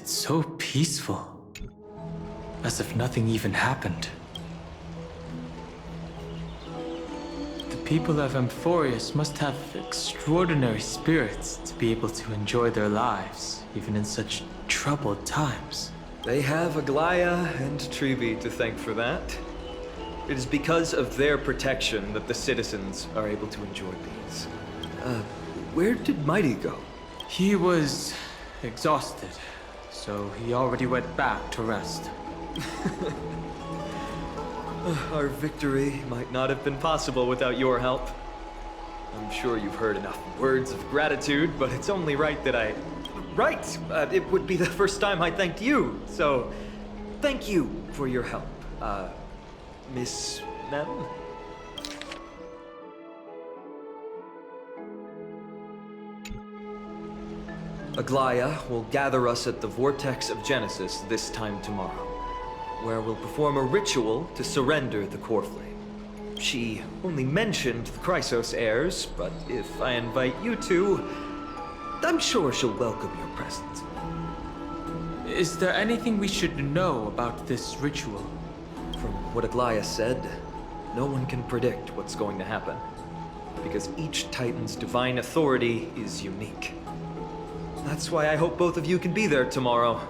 It's so peaceful. As if nothing even happened. The people of Amphoreus must have extraordinary spirits to be able to enjoy their lives, even in such troubled times. They have Aglaya and Trevi to thank for that. It is because of their protection that the citizens are able to enjoy these. Where did Mighty go? He was exhausted, so he already went back to rest. Our victory might not have been possible without your help. I'm sure you've heard enough words of gratitude, but it's only right that I... Right! It would be the first time I thanked you, so... Thank you for your help, Miss Mem? Aglaya will gather us at the Vortex of Genesis this time tomorrow, where we'll perform a ritual to surrender the core flame. She only mentioned the Chrysos heirs, but if I invite you two, I'm sure she'll welcome your presence. Is there anything we should know about this ritual? From what Aglaya said, no one can predict what's going to happen, because each Titan's divine authority is unique. That's why I hope both of you can be there tomorrow.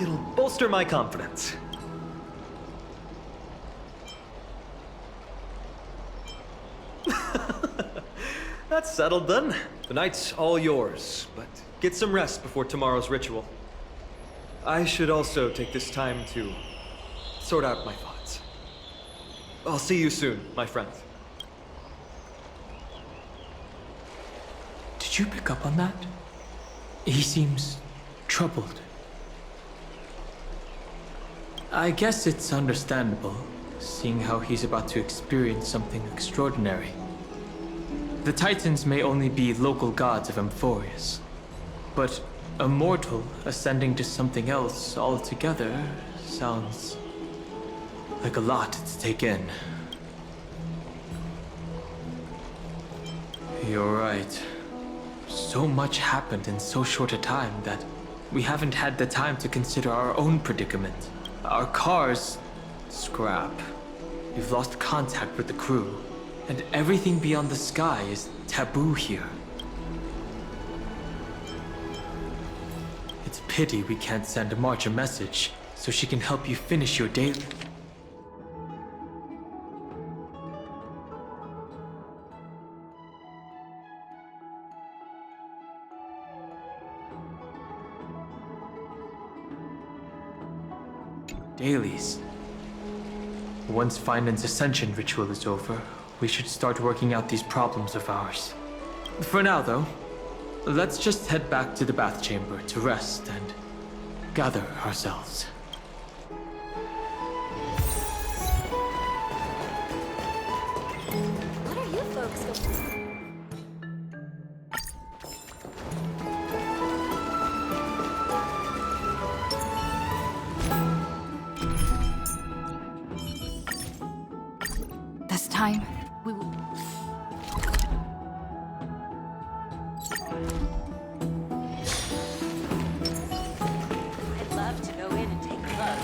It'll bolster my confidence. That's settled then. The night's all yours, but get some rest before tomorrow's ritual. I should also take this time to sort out my thoughts. I'll see you soon, my friends. Did you pick up on that? He seems troubled. I guess it's understandable, seeing how he's about to experience something extraordinary. The Titans may only be local gods of Amphoreus, but a mortal ascending to something else altogether sounds like a lot to take in. You're right. So much happened in so short a time that we haven't had the time to consider our own predicament. Our car's scrap. We've lost contact with the crew, and everything beyond the sky is taboo here. It's a pity we can't send March a message so she can help you finish your daily. Dailies. Once Finland's ascension ritual is over, we should start working out these problems of ours. For now, though, let's just head back to the bath chamber to rest and gather ourselves. What are you folks going to... This time, we will... I'd love to go in and take a look.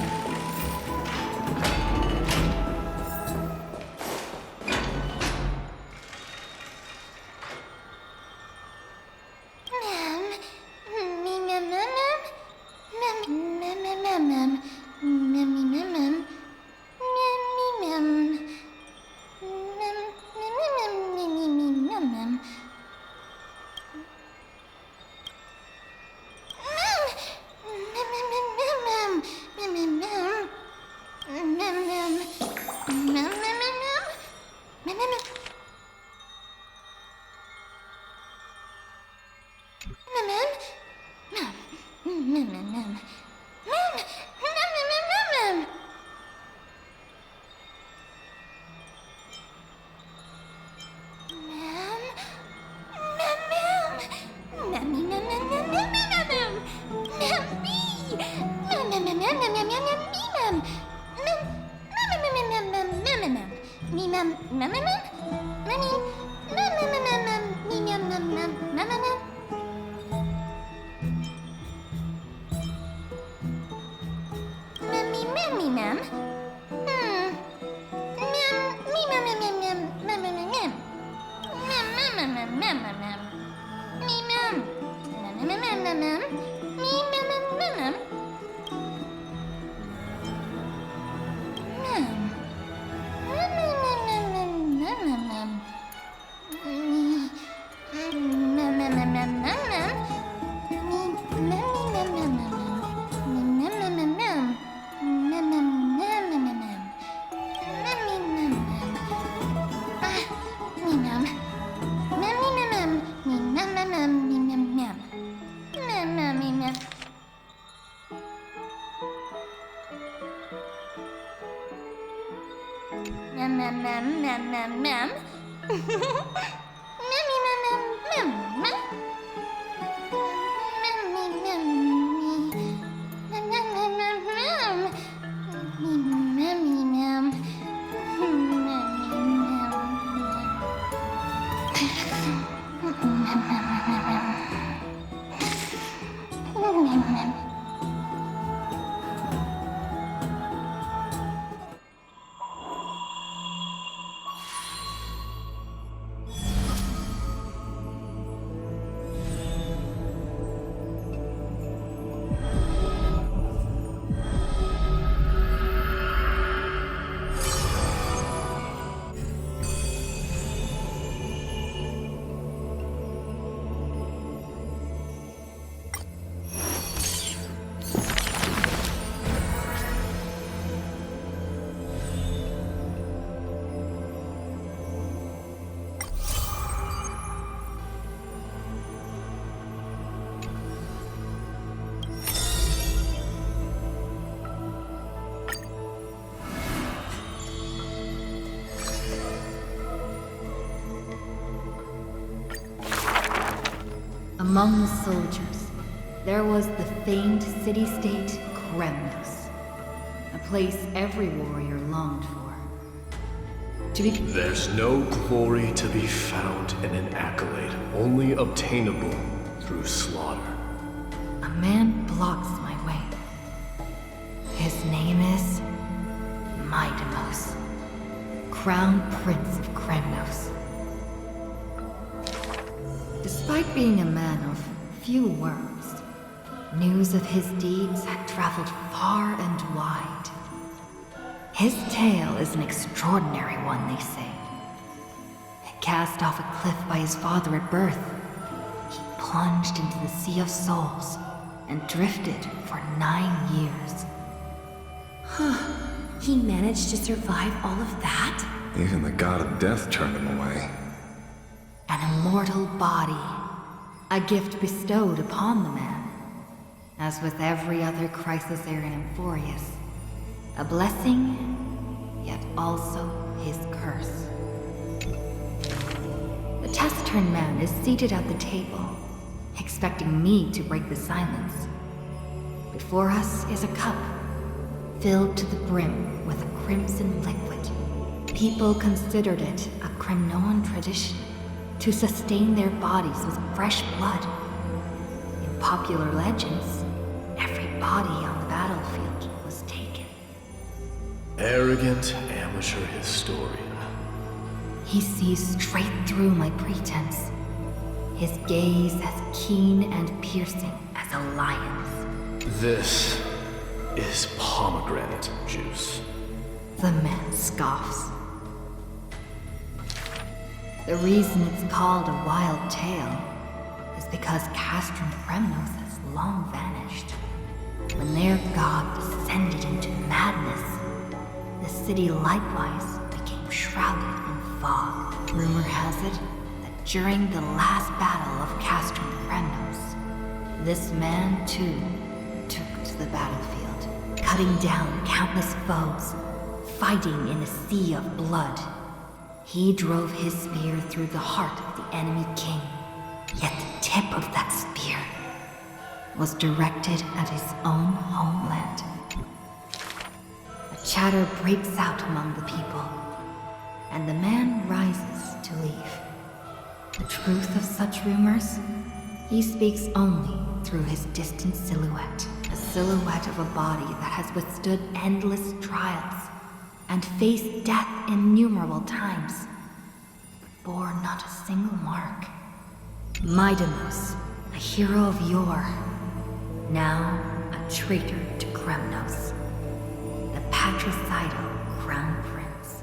mem. Among the soldiers, there was the famed city-state Kremnos, a place every warrior longed for. There's no glory to be found in an accolade, only obtainable through slaughter. A man blocks my way. His name is Maidamos, Crown Prince of Kremnos. Despite being a man of few words, news of his deeds had traveled far and wide. His tale is an extraordinary one, they say. Cast off a cliff by his father at birth, he plunged into the Sea of Souls and drifted for 9 years. He managed to survive all of that? Even the god of death turned him away. An immortal body, a gift bestowed upon the man. As with every other crisis heir in Amphoreus, a blessing, yet also his curse. The taciturn man is seated at the table, expecting me to break the silence. Before us is a cup, filled to the brim with a crimson liquid. People considered it a Kremnoan tradition to sustain their bodies with fresh blood. In popular legends, every body on the battlefield was taken. Arrogant amateur historian. He sees straight through my pretense, his gaze as keen and piercing as a lion's. This is pomegranate juice. The man scoffs. The reason it's called a wild tale is because Castrum Kremnos has long vanished. When their god descended into madness, the city likewise became shrouded in fog. Rumor has it that during the last battle of Castrum Kremnos, this man too took to the battlefield, cutting down countless foes, fighting in a sea of blood. He drove his spear through the heart of the enemy king, yet the tip of that spear was directed at his own homeland. A chatter breaks out among the people, and the man rises to leave. The truth of such rumors, he speaks only through his distant silhouette, a silhouette of a body that has withstood endless trials and faced death innumerable times, but bore not a single mark. Midamos, a hero of yore, now a traitor to Kremnos, the patricidal crown prince.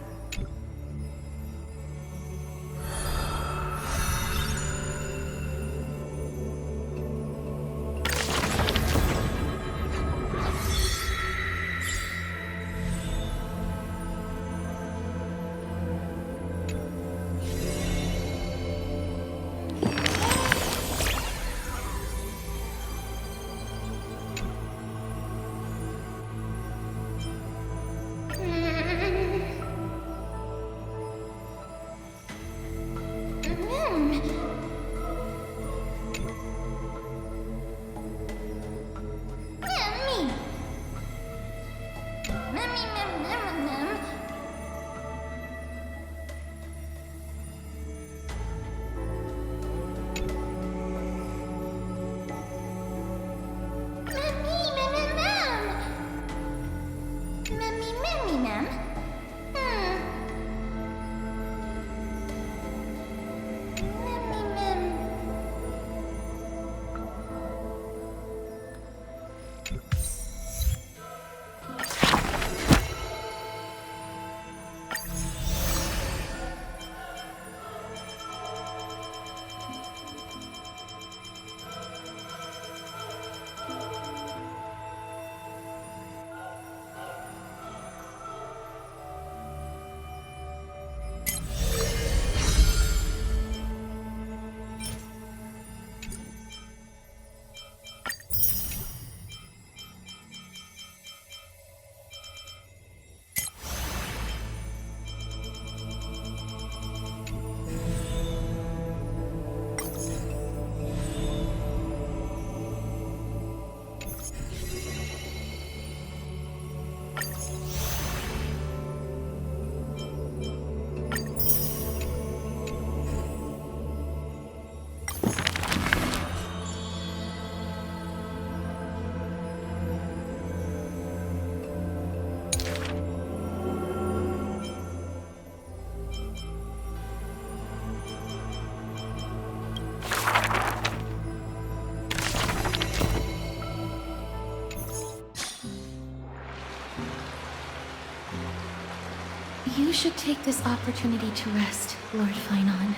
You should take this opportunity to rest, Lord Finon.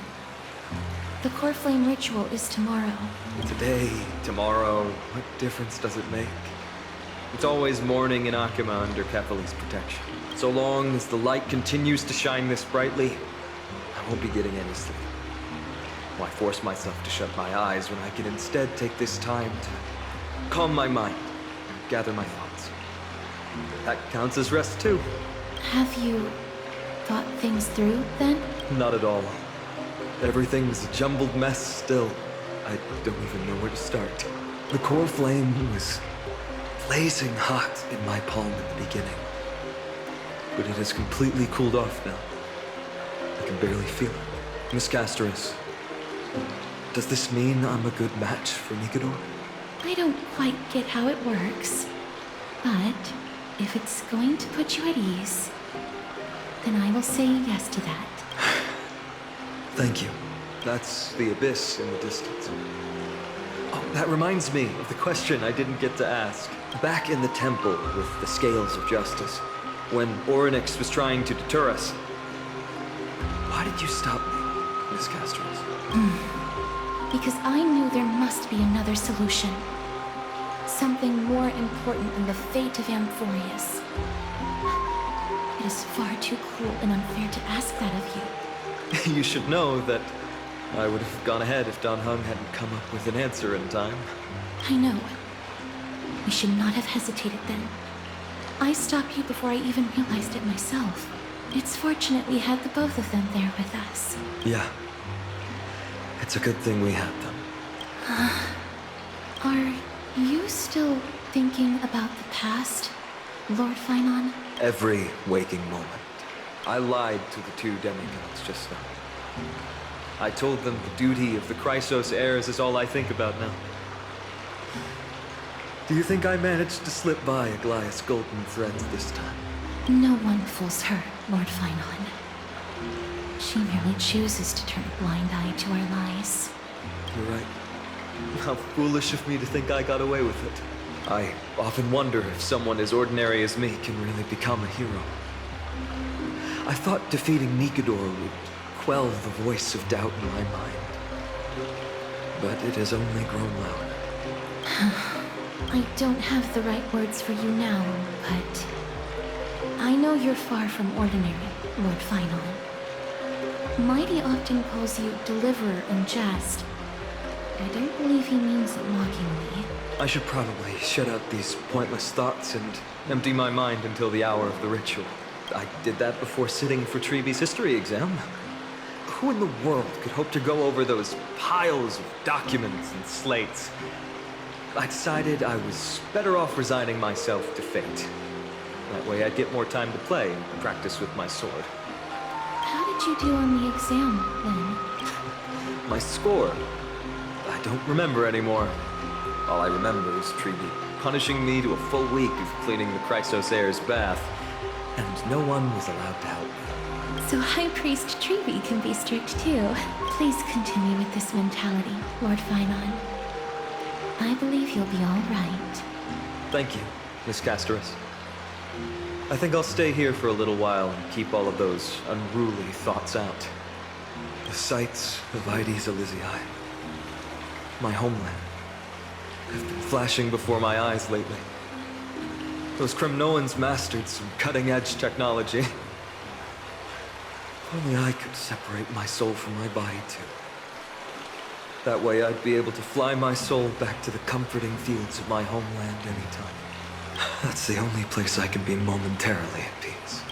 The core flame ritual is tomorrow. Today, tomorrow, what difference does it make? It's always morning in Akima under Kefali's protection. So long as the light continues to shine this brightly, I won't be getting any sleep. Why force myself to shut my eyes when I can instead take this time to calm my mind, gather my thoughts? That counts as rest too. Have you thought things through, then? Not at all. Everything's a jumbled mess still. I don't even know where to start. The core flame was blazing hot in my palm in the beginning. But it has completely cooled off now. I can barely feel it. Miss Castoris, does this mean I'm a good match for Nikador? I don't quite get how it works. But if it's going to put you at ease, then I will say yes to that. Thank you. That's the abyss in the distance. Oh, that reminds me of the question I didn't get to ask. Back in the temple with the scales of justice, when Orynyx was trying to deter us, why did you stop me, Miss Castoris? Because I knew there must be another solution. Something more important than the fate of Amphoreus. It is far too cruel and unfair to ask that of you. You should know that I would have gone ahead if Don Hung hadn't come up with an answer in time. I know. We should not have hesitated then. I stopped you before I even realized it myself. It's fortunate we had the both of them there with us. Yeah. It's a good thing we had them. Are you still thinking about the past, Lord Finon? Every waking moment. I lied to the two demigods just now. I told them the duty of the Chrysos heirs is all I think about now. Do you think I managed to slip by Aglaya's golden threads this time? No one fools her, Lord Finon. She merely chooses to turn a blind eye to our lies. You're right. How foolish of me to think I got away with it. I often wonder if someone as ordinary as me can really become a hero. I thought defeating Nikador would quell the voice of doubt in my mind. But it has only grown louder. I don't have the right words for you now, but I know you're far from ordinary, Lord Finon. Mighty often calls you Deliverer in jest. I don't believe he means it mockingly. I should probably shut out these pointless thoughts and empty my mind until the hour of the ritual. I did that before sitting for Treeby's history exam. Who in the world could hope to go over those piles of documents and slates? I decided I was better off resigning myself to fate. That way I'd get more time to play and practice with my sword. How did you do on the exam, then? My score? I don't remember anymore. All I remember is Treeby punishing me to a full week of cleaning the Chrysos heir's bath, and no one was allowed to help me. So High Priest Treeby can be strict too. Please continue with this mentality, Lord Finon. I believe you'll be all right. Thank you, Miss Castoris. I think I'll stay here for a little while and keep all of those unruly thoughts out. The sights of Ides Elysiae, my homeland, have been flashing before my eyes lately. Those Kremnoans mastered some cutting-edge technology. If only I could separate my soul from my body too. That way I'd be able to fly my soul back to the comforting fields of my homeland anytime. That's the only place I can be momentarily at peace.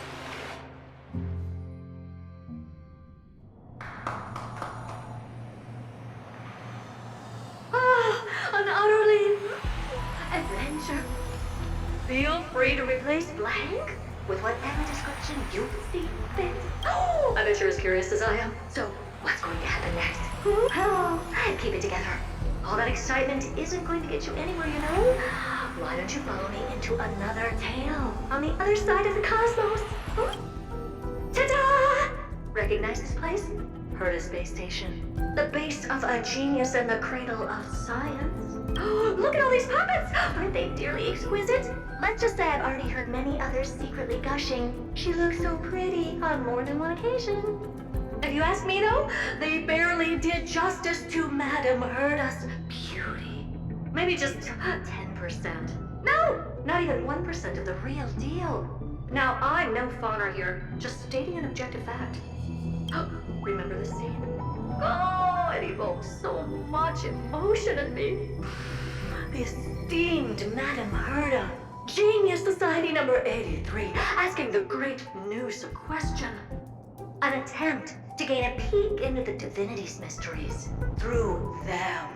An utterly adventure. Feel free to replace blank with whatever description you see fit. Oh, I bet you're as curious as I am. So, what's going to happen next? Oh, keep it together. All that excitement isn't going to get you anywhere, you know? Why don't you follow me into another tale on the other side of the cosmos? Ta-da! Recognize this place? Heard of space station. The base of a genius and the cradle of science. Oh, look at all these puppets! Aren't they dearly exquisite? Let's just say I've already heard many others secretly gushing. She looks so pretty on more than one occasion. If you ask me though, they barely did justice to Madame Herda's beauty. Maybe just 10%. No, not even 1% of the real deal. Now, I'm no fawner here, just stating an objective fact. Remember this scene? Oh, it evokes so much emotion in me. The esteemed Madame Herda, Genius Society number 83, asking the great Noose a question. An attempt to gain a peek into the divinity's mysteries through them.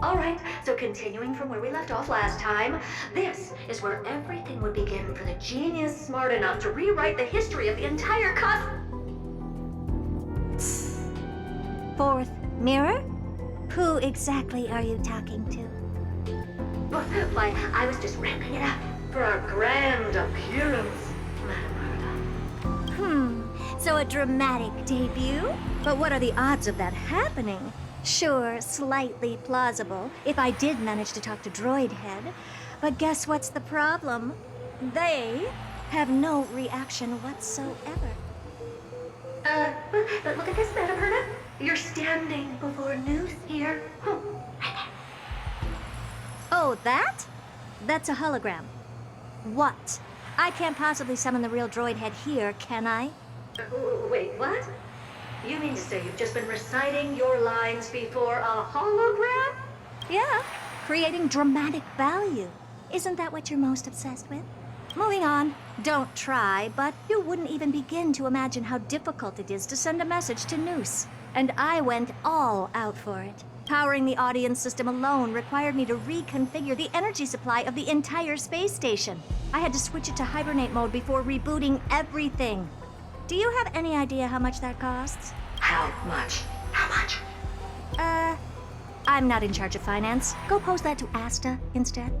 Alright, so continuing from where we left off last time, this is where everything would begin for the genius smart enough to rewrite the history of the entire Fourth mirror? Who exactly are you talking to? Why, I was just ramping it up for our grand appearance, Madame Herda. So a dramatic debut? But what are the odds of that happening? Sure, slightly plausible, if I did manage to talk to Droidhead. But guess what's the problem? They have no reaction whatsoever. But look at this, Madame Herda. You're standing before Noose here. Right there. Oh, that? That's a hologram. What? I can't possibly summon the real Droidhead here, can I? Wait, what? You mean to say you've just been reciting your lines before a hologram? Yeah, creating dramatic value. Isn't that what you're most obsessed with? Moving on. Don't try, but you wouldn't even begin to imagine how difficult it is to send a message to Noose. And I went all out for it. Powering the audience system alone required me to reconfigure the energy supply of the entire space station. I had to switch it to hibernate mode before rebooting everything. Do you have any idea how much that costs? How much? How much? I'm not in charge of finance. Go pose that to Asta instead.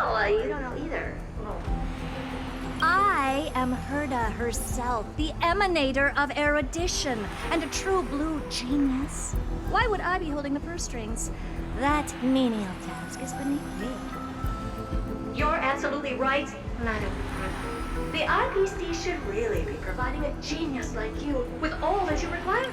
Oh, you don't know either. I am Herda herself, the emanator of erudition, and a true blue genius. Why would I be holding the purse strings? That menial task is beneath me. You're absolutely right, Madam. The IPC should really be providing a genius like you with all that you require.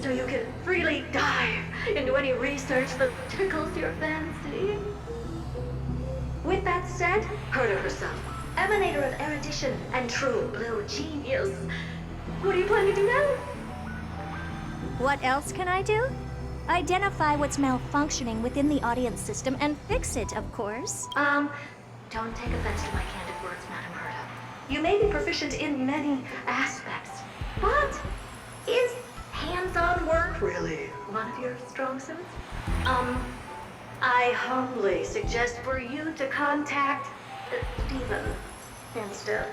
So you can freely dive into any research that tickles your fancy. With that said, Herda herself, emanator of erudition and true blue genius. What do you plan to do now? What else can I do? Identify what's malfunctioning within the audience system and fix it, of course. Don't take offense to my candid words, Madam Herda. You may be proficient in many aspects, but is hands-on work really one of your strong suits? I humbly suggest for you to contact Steven instead.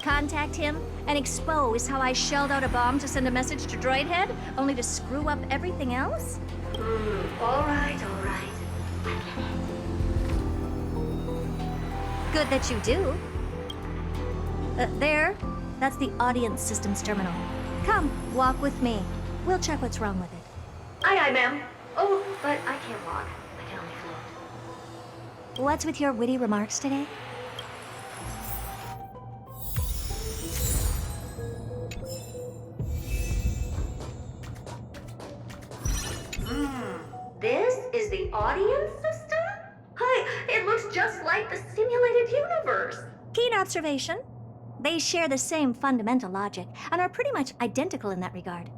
Contact him and expose how I shelled out a bomb to send a message to Droidhead, only to screw up everything else? All right. I get it. Good that you do. There. That's the audience systems terminal. Come, walk with me. We'll check what's wrong with it. Aye, ma'am. Oh, but I can't walk. I can only float. What's with your witty remarks today? This is the audience system? Hi, it looks just like the simulated universe. Keen observation. They share the same fundamental logic and are pretty much identical in that regard.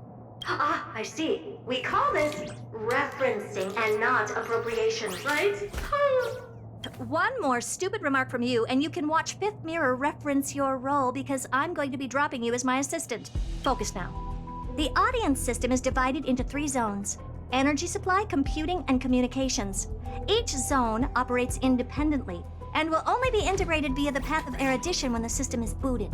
Ah, I see. We call this referencing and not appropriation, right? One more stupid remark from you, and you can watch Fifth Mirror reference your role because I'm going to be dropping you as my assistant. Focus now. The audience system is divided into 3 zones: energy supply, computing, and communications. Each zone operates independently and will only be integrated via the path of erudition when the system is booted.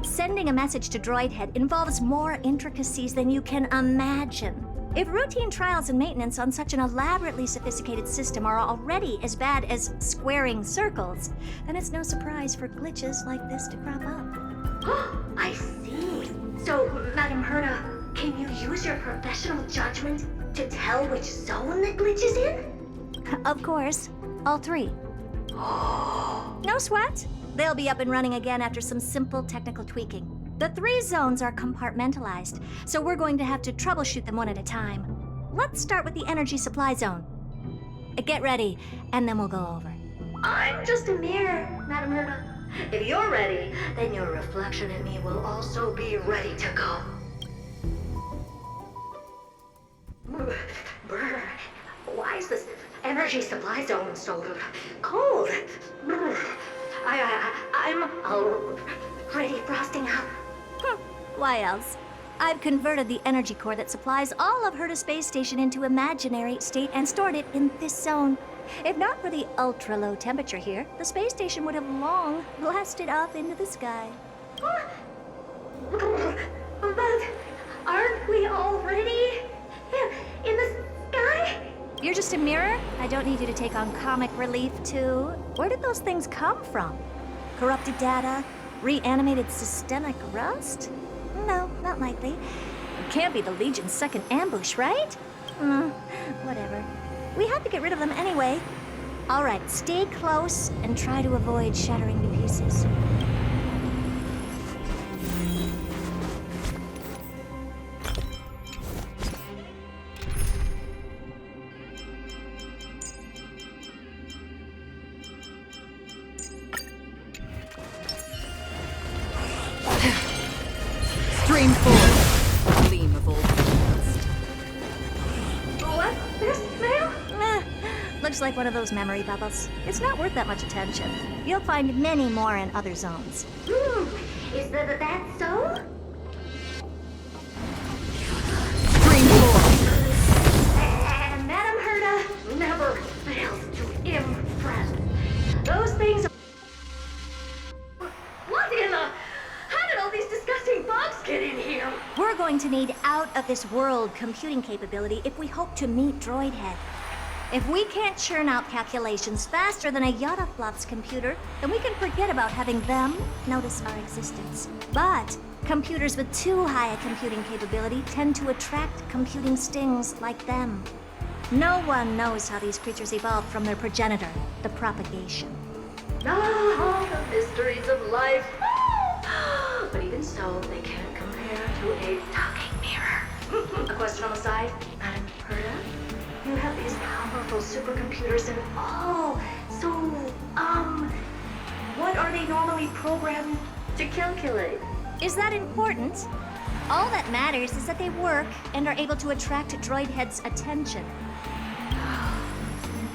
Sending a message to Droidhead involves more intricacies than you can imagine. If routine trials and maintenance on such an elaborately sophisticated system are already as bad as squaring circles, then it's no surprise for glitches like this to crop up. I see. So, Madam Herda, can you use your professional judgment to tell which zone the glitch is in? Of course, all 3. No sweat. They'll be up and running again after some simple technical tweaking. The 3 zones are compartmentalized, so we're going to have to troubleshoot them one at a time. Let's start with the energy supply zone. Get ready, and then we'll go over. I'm just a mirror, Madam Herda. If you're ready, then your reflection in me will also be ready to go. Brr, why is this energy supply zone so cold? Brr, I'm already frosting up. Why else? I've converted the energy core that supplies all of Herda Space Station into imaginary state and stored it in this zone. If not for the ultra-low temperature here, the space station would have long blasted up into the sky. But aren't we already in the sky? You're just a mirror? I don't need you to take on comic relief, too. Where did those things come from? Corrupted data? Reanimated systemic rust? No, not likely. It can't be the Legion's second ambush, right? Whatever. We had to get rid of them anyway. All right, stay close and try to avoid shattering to pieces. Stream forward. Gleam of all past. What? This mail? Looks like one of those memory bubbles. It's not worth that much attention. You'll find many more in other zones. Is that so? Stream forward. And Madam Herda never fails to impress. Those things. What in the? How did all these disgusting bugs get in here? We're going to out this world computing capability if we hope to meet Droidhead. If we can't churn out calculations faster than a Yottaflop's computer, then we can forget about having them notice our existence. But computers with too high a computing capability tend to attract computing stings like them. No one knows how these creatures evolved from their progenitor, the propagation. Ah, the mysteries of life. But even so, they can't compare to a talking mirror. A question on the side, Madam Perda? You have these powerful supercomputers and so, what are they normally programmed to calculate? Is that important? All that matters is that they work and are able to attract Droidhead's attention.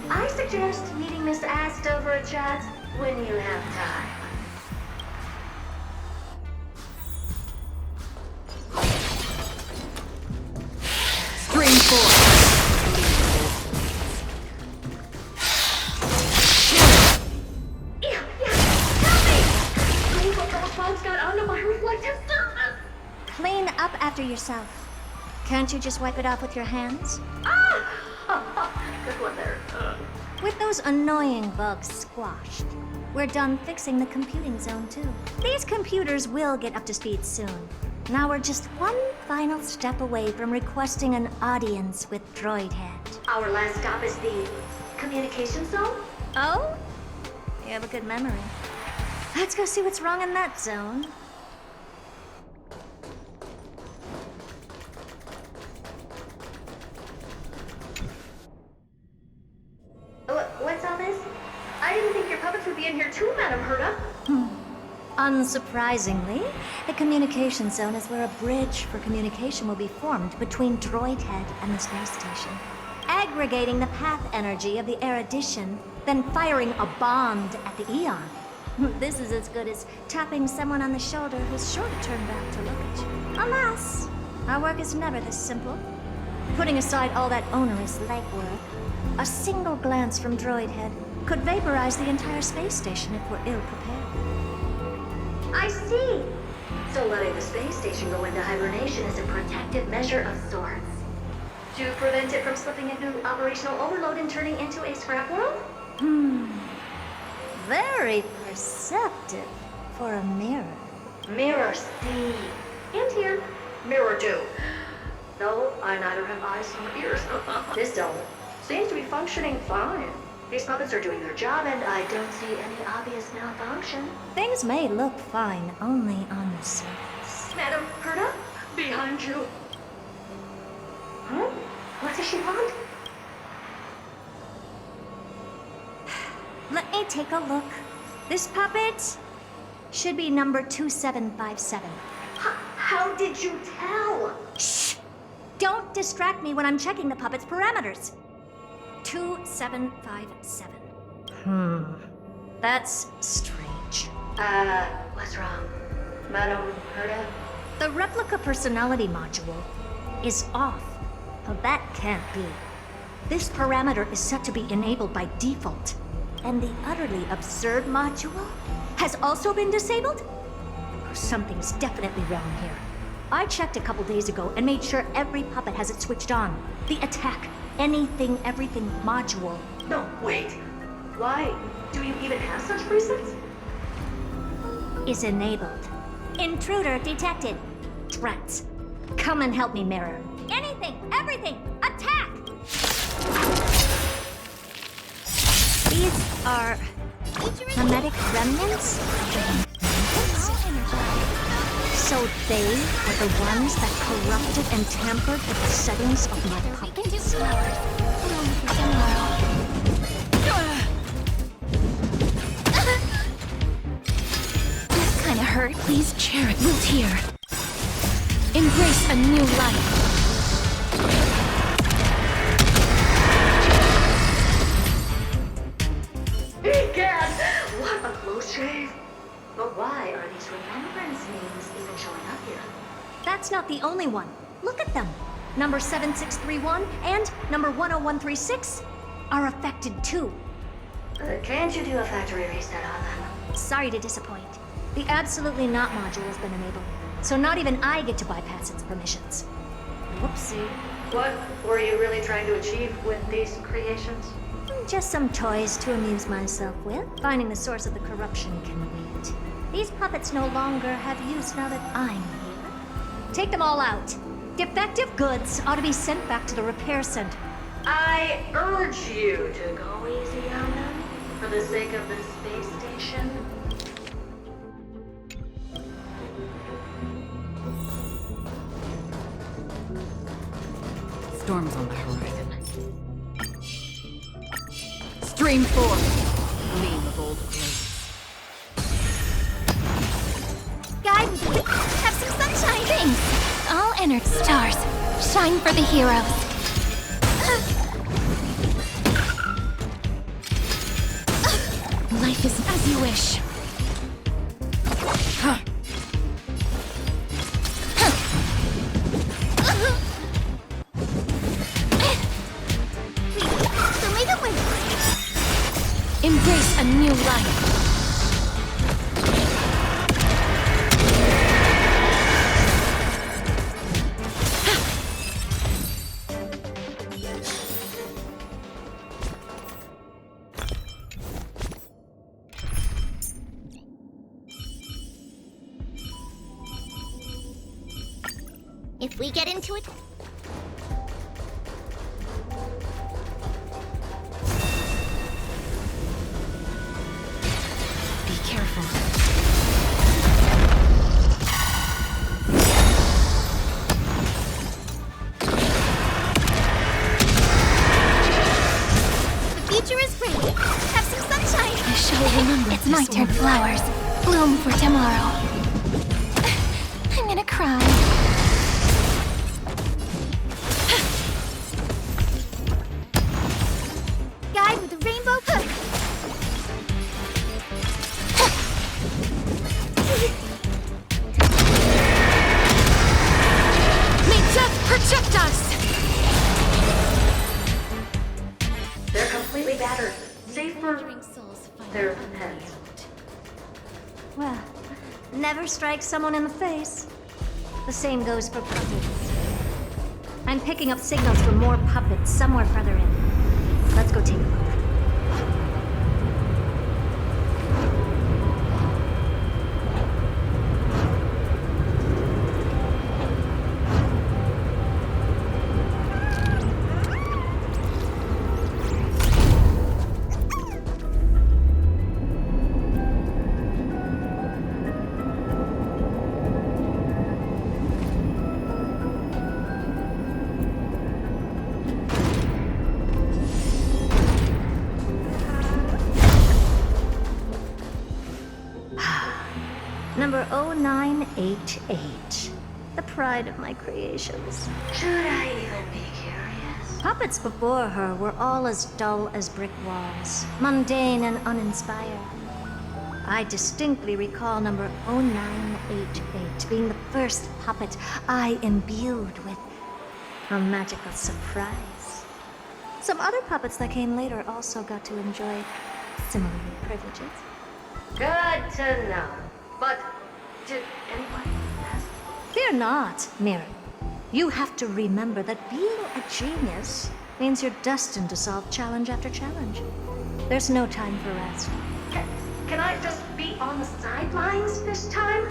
I suggest meeting Miss Asta for a chat when you have time. Stream 4. Clean up after yourself. Can't you just wipe it off with your hands? Good one there. With those annoying bugs squashed, we're done fixing the computing zone too. These computers will get up to speed soon. Now we're just one final step away from requesting an audience with Droidhead. Our last stop is the communication zone? Oh? You have a good memory. Let's go see what's wrong in that zone. What's all this? I didn't think your puppets would be in here too, Madam Herda. Unsurprisingly, the communication zone is where a bridge for communication will be formed between Droidhead and the space station, aggregating the path energy of the erudition, then firing a bond at the Eon. This is as good as tapping someone on the shoulder who's sure to turn back to look at you. Alas, our work is never this simple. Putting aside all that onerous legwork, a single glance from Droidhead could vaporize the entire space station if we're ill-prepared. I see. So letting the space station go into hibernation is a protective measure of sorts. To prevent it from slipping into operational overload and turning into a scrap world? Very perceptive for a mirror. Mirror see. And here, mirror do. Though I neither have eyes nor ears. This zone seems to be functioning fine. These puppets are doing their job, and I don't see any obvious malfunction. Things may look fine only on the surface. Madam Herda, behind you. Huh? What does she want? Let me take a look. This puppet should be number 2757. How did you tell? Shh! Don't distract me when I'm checking the puppet's parameters. 2757. That's strange. What's wrong? Madam Herda? The replica personality module is off. Well, that can't be. This parameter is set to be enabled by default. And the utterly absurd module has also been disabled? Something's definitely wrong here. I checked a couple days ago and made sure every puppet has it switched on. The attack, anything, everything module. No, wait. Why? Do you even have such presets? Is enabled. Intruder detected. Drats. Come and help me, Mirror. Anything, everything, attack! These are hermetic remnants? So they are the ones that corrupted and tampered with the settings of my puppets? That kinda hurt. Please cherish root here. Embrace a new life. Egad! What a close shave! But why are these remembrance names even showing up here? That's not the only one. Look at them. Number 7631 and number 10136 are affected too. Can't you do a factory reset on them? Sorry to disappoint. The Absolutely Not module has been enabled, so not even I get to bypass its permissions. Whoopsie. What were you really trying to achieve with these creations? Just some toys to amuse myself with. Finding the source of the corruption can wait. These puppets no longer have use now that I'm here. Take them all out. Defective goods ought to be sent back to the repair center. I urge you to go easy on them for the sake of the space station. Storms on the horizon. Stream forth. Gleam of old blades. Guide with the... Have some sunshine! Thanks! All energy stars, shine for the heroes. Life is as you wish. Embrace a new life. If we get into it, Be careful. the future is great. Have some sunshine. I shall remember. It's my turn. Flowers bloom for tomorrow. I'm gonna cry. Guide with the rainbow hook. May death protect us! They're completely battered. Safe for Souls their pets. Well, never strike someone in the face. The same goes for puppets. I'm picking up signals from more puppets somewhere further in. Let's go take a look. Number 0988. The pride of my creations. Should I even be curious? Puppets before her were all as dull as brick walls, mundane and uninspired. I distinctly recall number 0988 being the first puppet I imbued with a magical surprise. Some other puppets that came later also got to enjoy similar privileges. Good to know. But did anyone ask? Fear not, Mira. You have to remember that being a genius means you're destined to solve challenge after challenge. There's no time for rest. Can I just be on the sidelines this time?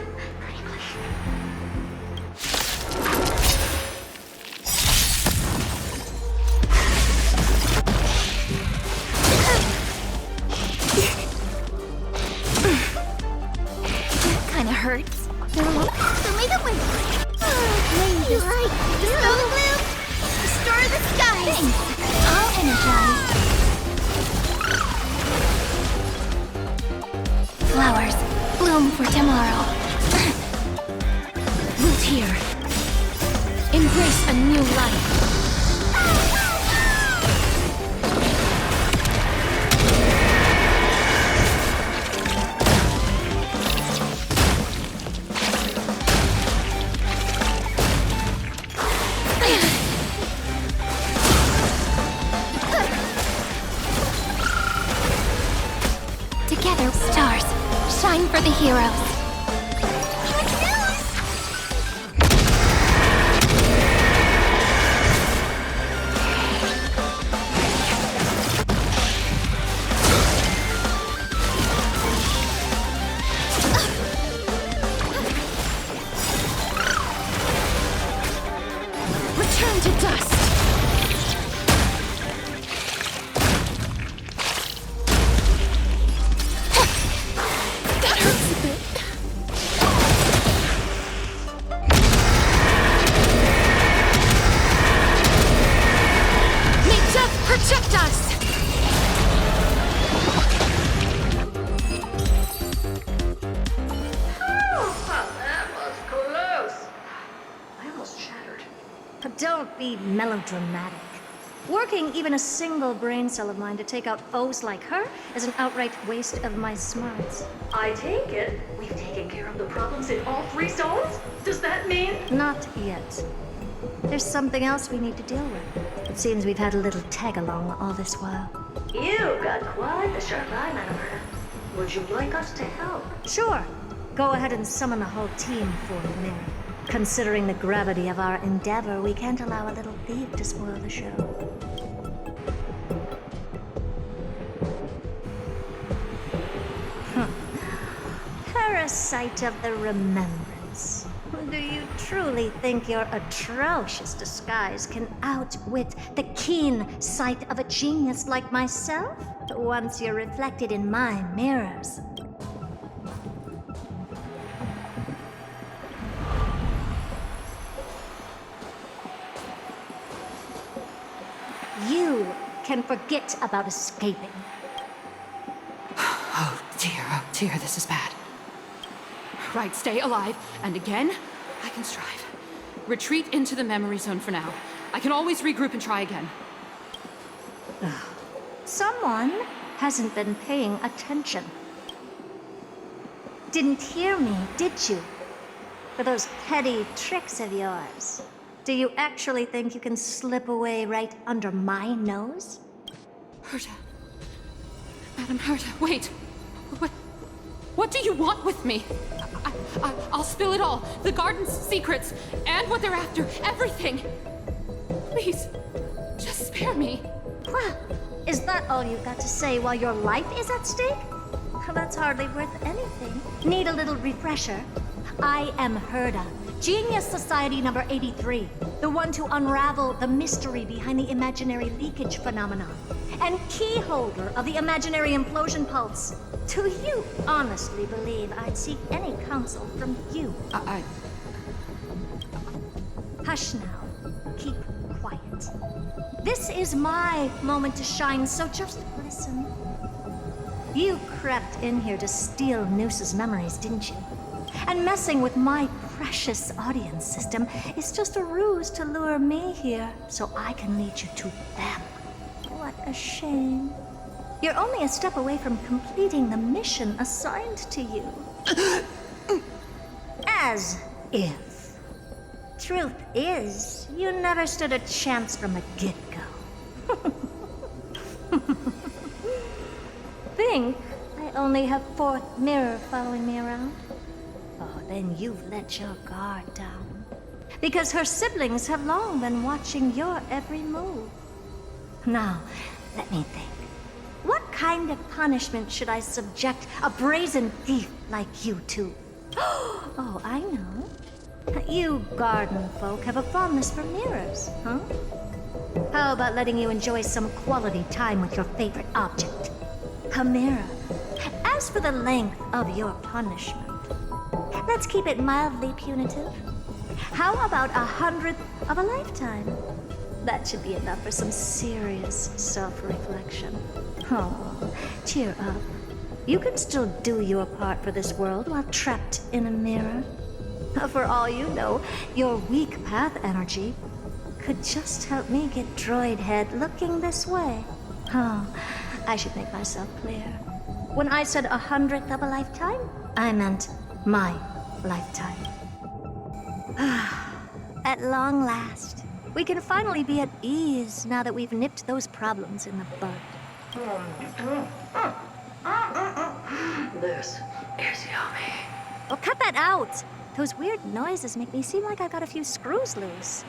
Kinda hurts. So make it win. Maybe like dispel the gloom, restore the skies. Thanks. All energized. Flowers bloom for tomorrow. Root here. Embrace a new life. Together, stars, shine for the heroes. overly melodramatic. Working even a single brain cell of mine to take out foes like her is an outright waste of my smarts. I take it we've taken care of the problems in all 3 zones? Does that mean? Not yet. There's something else we need to deal with. It seems we've had a little tag-along all this while. You got quite the sharp eye, Madam Herta. Would you like us to help? Sure. Go ahead and summon the whole team for the mirror. Considering the gravity of our endeavor, we can't allow a little thief to spoil the show. Parasite of the remembrance. Do you truly think your atrocious disguise can outwit the keen sight of a genius like myself? Once you're reflected in my mirrors. You can forget about escaping. Oh dear, this is bad. Right, stay alive, and again, I can strive. Retreat into the memory zone for now. I can always regroup and try again. Someone hasn't been paying attention. Didn't hear me, did you? For those petty tricks of yours. Do you actually think you can slip away right under my nose? Herta. Madam Herta, wait. What do you want with me? I'll spill it all. The garden's secrets, and what they're after, everything. Please, just spare me. Well, is that all you've got to say while your life is at stake? That's hardly worth anything. Need a little refresher? I am Herta, Genius Society number 83, the one to unravel the mystery behind the imaginary leakage phenomenon, and key holder of the imaginary implosion pulse. Do you honestly believe I'd seek any counsel from you? Hush now. Keep quiet. This is my moment to shine, so just listen. You crept in here to steal Noose's memories, didn't you? And messing with my precious audience system is just a ruse to lure me here so I can lead you to them. What a shame. You're only a step away from completing the mission assigned to you. As if. Truth is, you never stood a chance from the get-go. Think I only have 4th mirror following me around? Oh, then you've let your guard down. Because her siblings have long been watching your every move. Now, let me think. What kind of punishment should I subject a brazen thief like you to? Oh, I know. You garden folk have a fondness for mirrors, huh? How about letting you enjoy some quality time with your favorite object? A mirror. As for the length of your punishment, let's keep it mildly punitive. How about 100th of a lifetime? That should be enough for some serious self-reflection. Oh, cheer up. You can still do your part for this world while trapped in a mirror. For all you know, your weak path energy could just help me get droid head looking this way. Oh, I should make myself clear. When I said 100th of a lifetime, I meant my lifetime. At long last, we can finally be at ease now that we've nipped those problems in the bud. This is yummy. Well, cut that out! Those weird noises make me seem like I've got a few screws loose.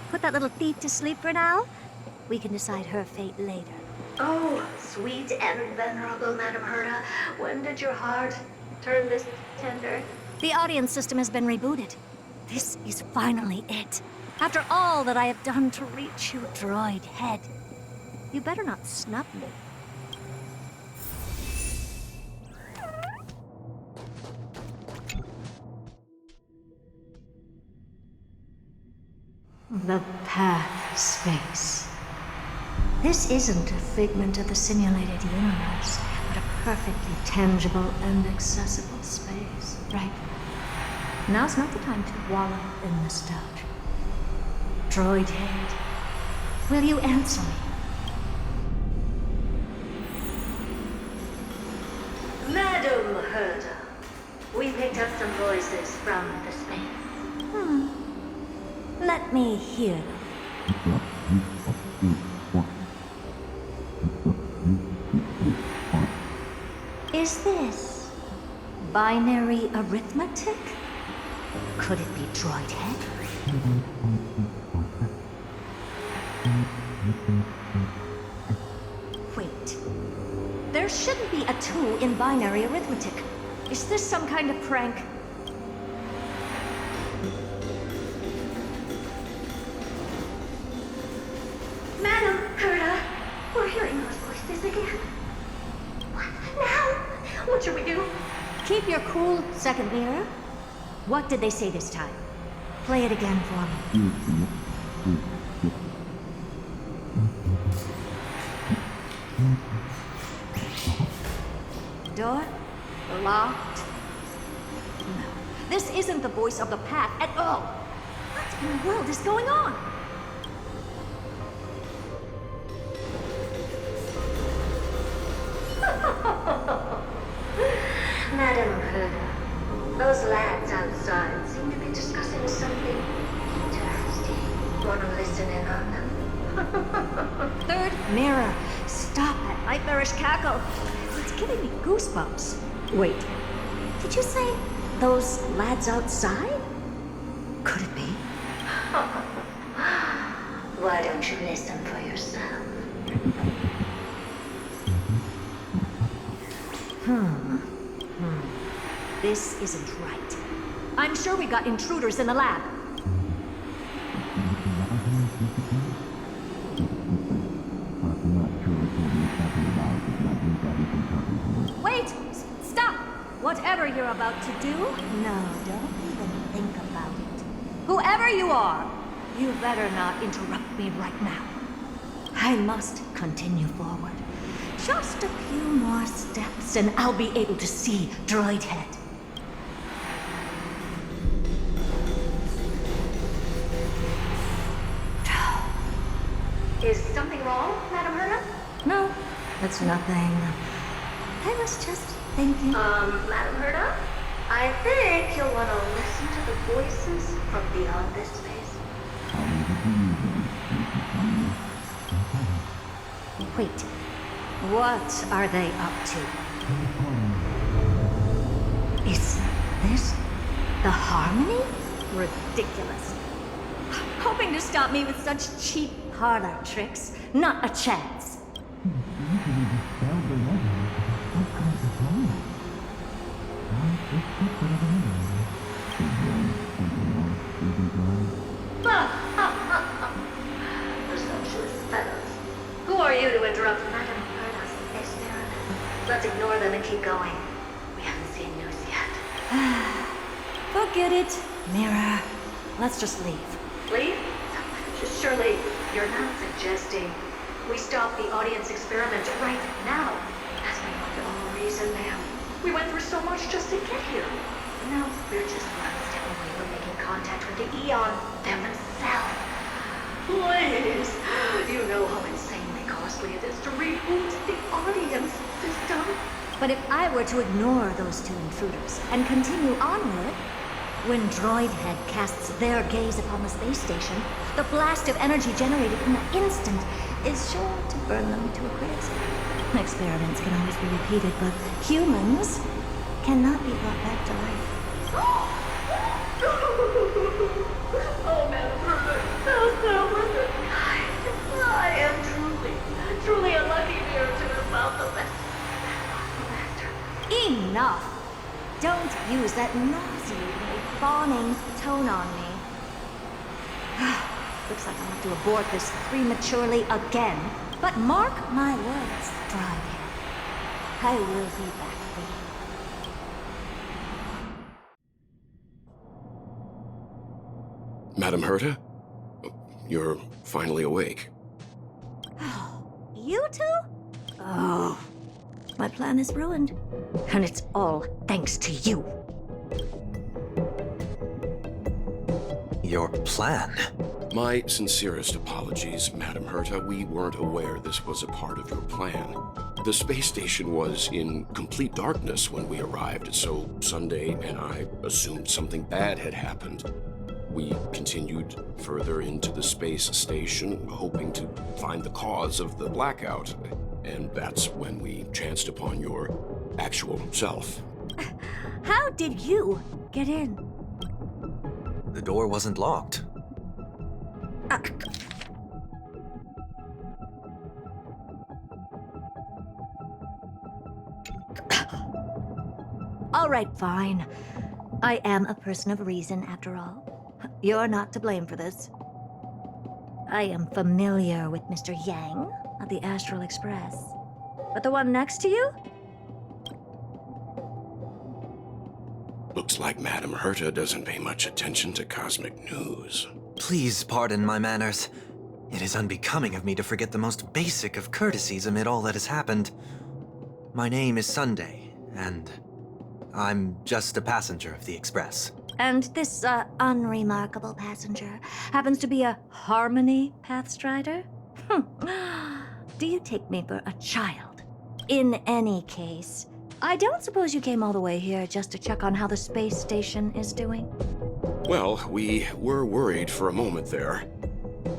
Put that little thief to sleep for now. We can decide her fate later. Oh, sweet and venerable Madam Herta, when did your heart turn this tender? The audience system has been rebooted. This is finally it. After all that I have done to reach you, droid head. You better not snub me. The path of space. This isn't a figment of the simulated universe, but a perfectly tangible and accessible space, right? Now's not the time to wallow in nostalgia. Droid head, Will you answer me? Madam Herda, we picked up some voices from the space. Let me hear them. Is this binary arithmetic? Could it be droid head? Wait. There shouldn't be a 2 in binary arithmetic. Is this some kind of prank? Madam Herda, we're hearing those voices again. What now? What should we do? Keep your cool, second mirror. What did they say this time? Play it again for me. Door? Locked? No. This isn't the voice of the path at all. What in the world is going on? Madam Herda, those lads outside seem to be discussing something interesting. Wanna listen in on them? Third mirror. Stop that nightmarish cackle. It's giving me goosebumps. Wait. Did you say those lads outside? Could it be? Why don't you listen for yourself? This isn't right. I'm sure we got intruders in the lab. Wait! Stop! Whatever you're about to do, no, don't even think about it. Whoever you are, you better not interrupt me right now. I must continue forward. Just a few more steps and I'll be able to see Droid Head. Is something wrong, Madam Herda? No, that's nothing. I was just thinking. Madam Herda? I think you'll want to listen to the voices from beyond this space. Wait, what are they up to? Is this the Harmony? Ridiculous. Hoping to stop me with such cheap parlor tricks? Not a chance. Presumptuous fellows. Who are you to interrupt Madam Herda's experiment? Let's ignore them and keep going. We haven't seen news yet. Forget it, Mirror. Let's just leave. Leave? Surely you're not suggesting we stop the audience experiment right now? That's beyond all reason, ma'am. We went through so much just to get here. Now we're just one step away from making contact with the Eon themselves. Please, you know how insanely costly it is to reboot the audience system. But if I were to ignore those two intruders and continue onward, when Droid Head casts their gaze upon the space station, the blast of energy generated in an instant is sure to burn them to a crisp. Experiments can always be repeated, but humans cannot be brought back to life. Oh, Madam Herda, how's that worth it? I am truly unlucky here to have found the best master. Enough! Don't use that nauseatingly fawning tone on me. Looks like I'll have to abort this prematurely again. But mark my words, Droid Head. I will be back for you. Madam Herta? You're finally awake. You two? Oh, my plan is ruined. And it's all thanks to you. Your plan? My sincerest apologies, Madam Herta. We weren't aware this was a part of your plan. The space station was in complete darkness when we arrived, so Sunday and I assumed something bad had happened. We continued further into the space station, hoping to find the cause of the blackout. And that's when we chanced upon your actual self. How did you get in? The door wasn't locked. All right, fine. I am a person of reason, after all. You're not to blame for this. I am familiar with Mr. Yang of the Astral Express. But the one next to you? Looks like Madam Herta doesn't pay much attention to cosmic news. Please pardon my manners. It is unbecoming of me to forget the most basic of courtesies amid all that has happened. My name is Sunday, and I'm just a passenger of the Express. And this, unremarkable passenger happens to be a Harmony Pathstrider? Do you take me for a child? In any case, I don't suppose you came all the way here just to check on how the space station is doing? Well, we were worried for a moment there.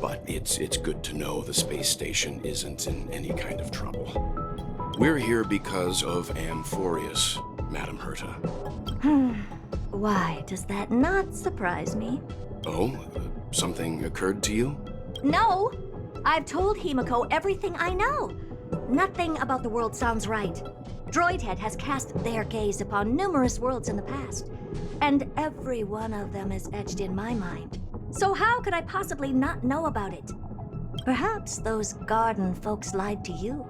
But it's good to know the space station isn't in any kind of trouble. We're here because of Amphoreus, Madam Herta. Why does that not surprise me? Oh, something occurred to you? No! I've told Himiko everything I know. Nothing about the world sounds right. Droidhead has cast their gaze upon numerous worlds in the past, and every one of them is etched in my mind. So how could I possibly not know about it? Perhaps those garden folks lied to you.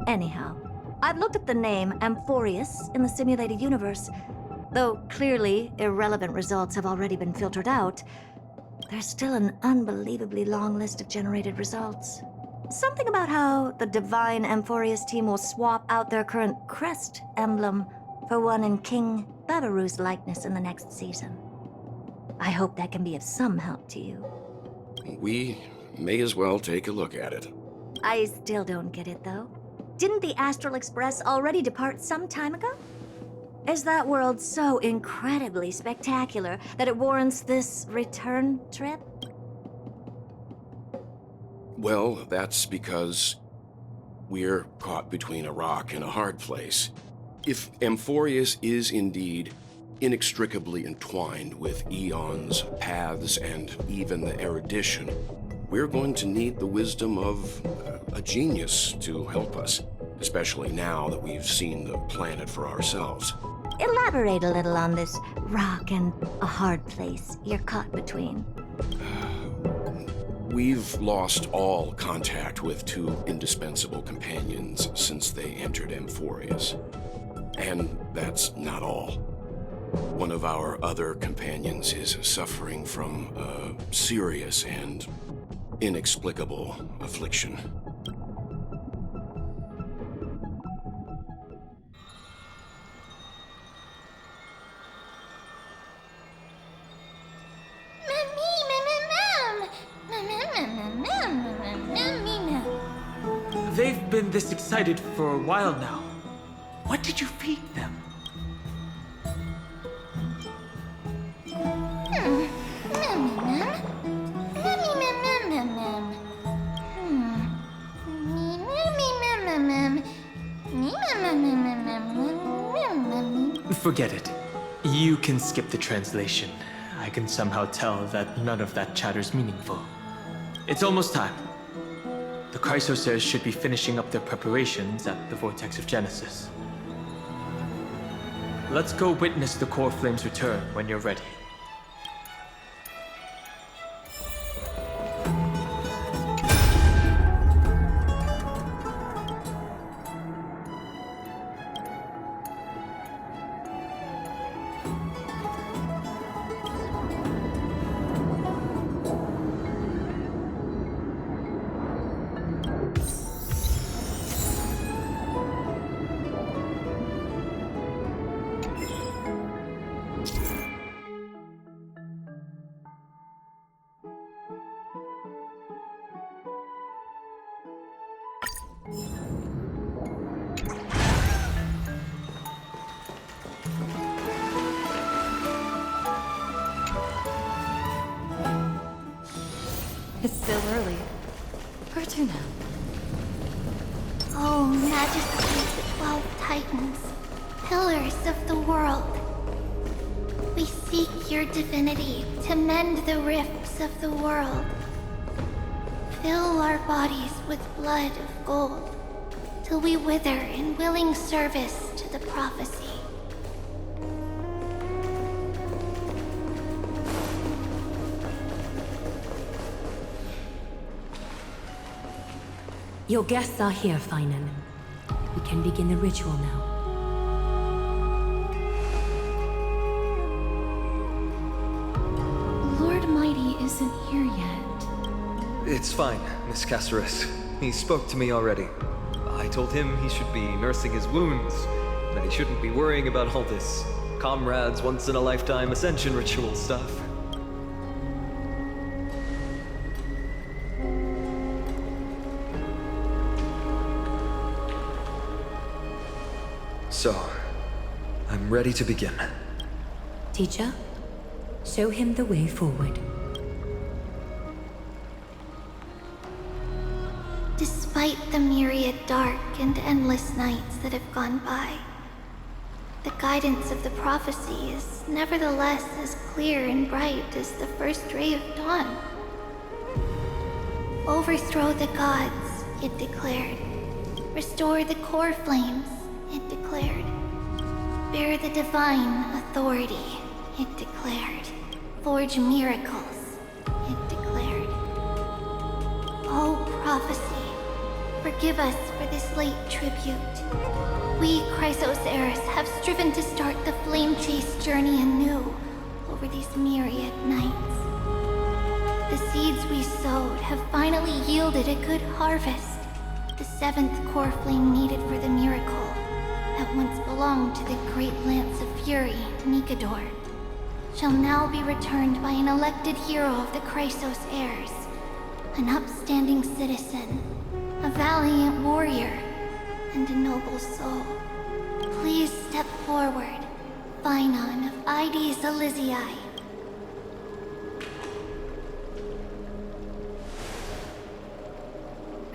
Anyhow, I've looked up the name Amphoreus in the simulated universe. Though clearly irrelevant results have already been filtered out, there's still an unbelievably long list of generated results. Something about how the divine Amphoreus team will swap out their current crest emblem for one in King Babaru's likeness in the next season. I hope that can be of some help to you. We may as well take a look at it. I still don't get it, though. Didn't the Astral Express already depart some time ago? Is that world so incredibly spectacular that it warrants this return trip? Well, that's because we're caught between a rock and a hard place. If Amphoreus is indeed inextricably entwined with eons, paths, and even the erudition, we're going to need the wisdom of a genius to help us, especially now that we've seen the planet for ourselves. Elaborate a little on this rock and a hard place you're caught between. We've lost all contact with two indispensable companions since they entered Amphoreus. And that's not all. One of our other companions is suffering from a serious and inexplicable affliction. They've been this excited for a while now. What did you feed them? Forget it. You can skip the translation. I can somehow tell that none of that chatter's meaningful. It's almost time. The Chrysosers should be finishing up their preparations at the Vortex of Genesis. Let's go witness the core flame's return when you're ready. It's still early. Where to now? Oh, Majesty of the 12 Titans, pillars of the world. We seek your divinity to mend the rifts of the world. Fill our bodies with blood of gold, till we wither in willing service to the prophecy. Your guests are here, Finan. We can begin the ritual now. Lord Mighty isn't here yet. It's fine, Miss Caceres. He spoke to me already. I told him he should be nursing his wounds, that he shouldn't be worrying about all this comrades once-in-a-lifetime ascension ritual stuff. So, I'm ready to begin. Teacher, show him the way forward. Despite the myriad dark and endless nights that have gone by, the guidance of the prophecy is nevertheless as clear and bright as the first ray of dawn. Overthrow the gods, it declared. Restore the core flames, it declared. Bear the divine authority, it declared. Forge miracles, it declared. Oh, prophecy, forgive us for this late tribute. We, Chrysos heirs, have striven to start the flame chase journey anew over these myriad nights. The seeds we sowed have finally yielded a good harvest. The 7th core flame needed for the miracle that once belonged to the great Lance of Fury, Nikador, shall now be returned by an elected hero of the Chrysos heirs, an upstanding citizen, a valiant warrior, and a noble soul. Please step forward, Finan of Ides Elysiae.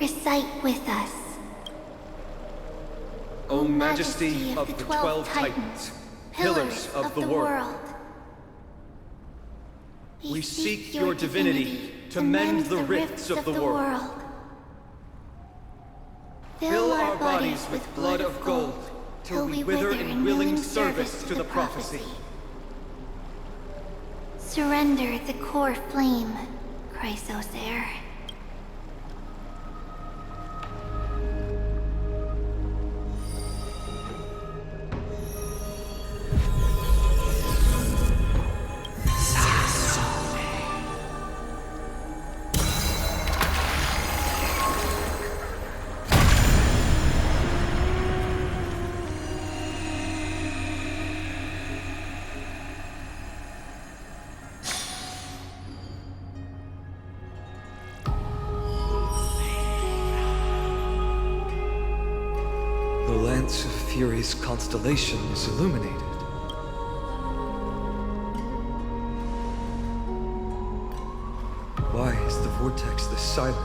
Recite with us. O Majesty of the 12 Titans, pillars of the world, we seek your divinity to mend the rifts of the world. Fill our bodies with blood of gold, till we wither in willing service to the prophecy. Surrender the core flame, Chrysos heir. The Lance of Fury's constellation is illuminated. Why is the vortex this silent?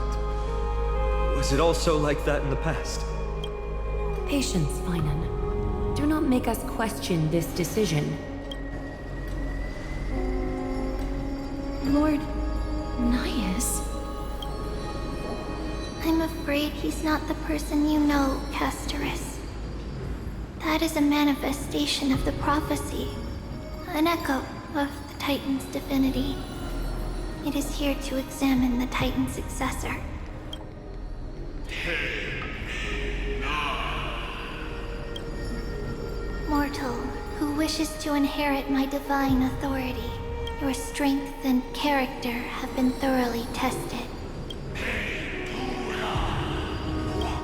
Was it also like that in the past? Patience, Finan. Do not make us question this decision. Lord Naius? I'm afraid he's not the person you know, Castoris. That is a manifestation of the prophecy, an echo of the Titan's divinity. It is here to examine the Titan's successor. Mortal, who wishes to inherit my divine authority, your strength and character have been thoroughly tested.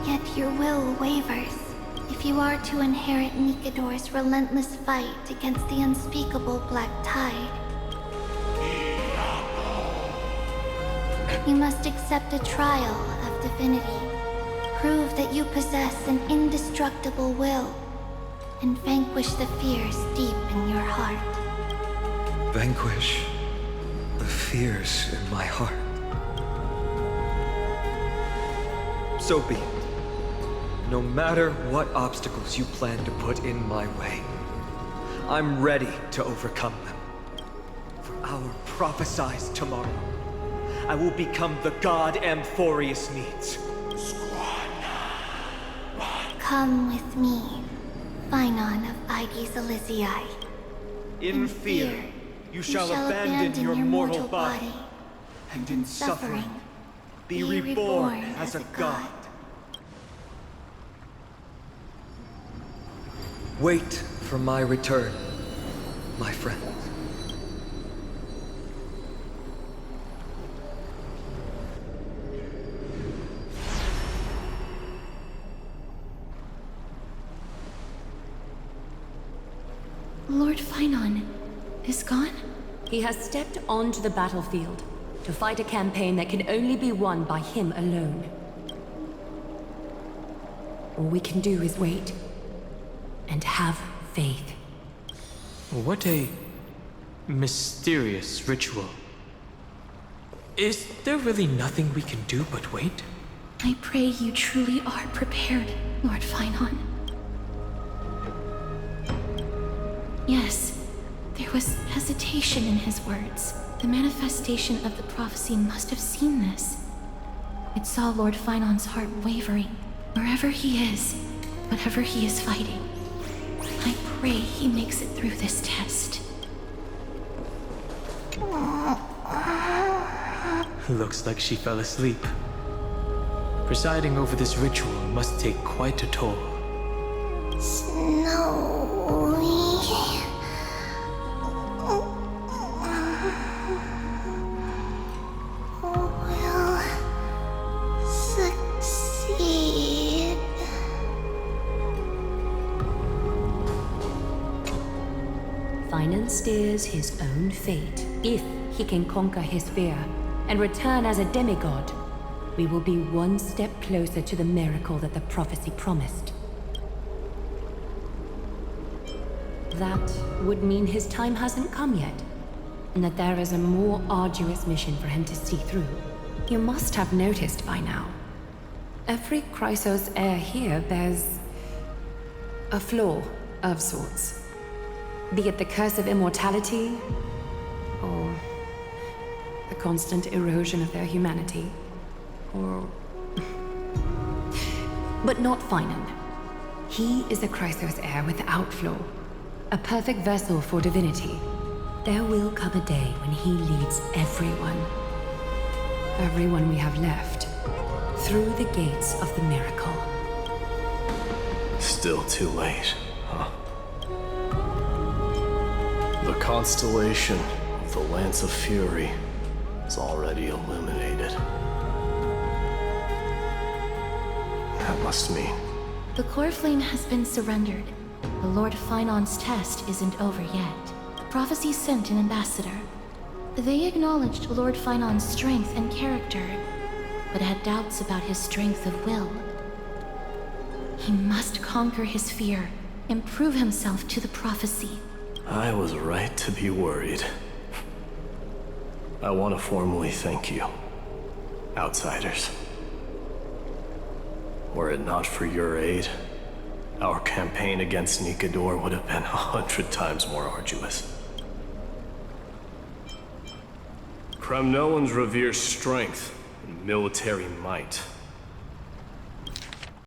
Yet your will wavers if you are to inherit Nikador's relentless fight against the unspeakable Black Tide. You must accept a trial of divinity, Prove that you possess an indestructible will, and vanquish the fears deep in your heart. Vanquish the fears in my heart. So be it. No matter what obstacles you plan to put in my way, I'm ready to overcome them. For our prophesied tomorrow, I will become the god Amphoreus needs. Come with me, Phynon of Aegis Elysiae. In fear, you shall abandon your mortal body, and in suffering, be reborn as a god. Wait for my return, my friend. Lord Phynon is gone? He has stepped onto the battlefield to fight a campaign that can only be won by him alone. All we can do is wait and have faith. What a mysterious ritual. Is there really nothing we can do but wait? I pray you truly are prepared, Lord Phynon. Yes, there was hesitation in his words. The manifestation of the prophecy must have seen this. It saw Lord Phynon's heart wavering. Wherever he is, whatever he is fighting, I pray he makes it through this test. Looks like she fell asleep. Presiding over this ritual must take quite a toll. Slowly. Will succeed. Phynon steers his own fate. If he can conquer his fear and return as a demigod, we will be one step closer to the miracle that the prophecy promised. That would mean his time hasn't come yet, and that there is a more arduous mission for him to see through. You must have noticed by now. Every Chrysos heir here bears a flaw of sorts. Be it the curse of immortality, or the constant erosion of their humanity, or... But not Phynon. He is a Chrysos heir without flaw. A perfect vessel for divinity. There will come a day when he leads everyone we have left, through the gates of the miracle. Still too late, huh? The constellation of the Lance of Fury is already illuminated. That must mean... The core flame has been surrendered. The Lord Phynon's test isn't over yet. The prophecy sent an ambassador. They acknowledged Lord Phynon's strength and character, but had doubts about his strength of will. He must conquer his fear and prove himself to the prophecy. I was right to be worried. I want to formally thank you, outsiders. Were it not for your aid, our campaign against Nikador would have been 100 times more arduous. Kremnoans revere strength and military might.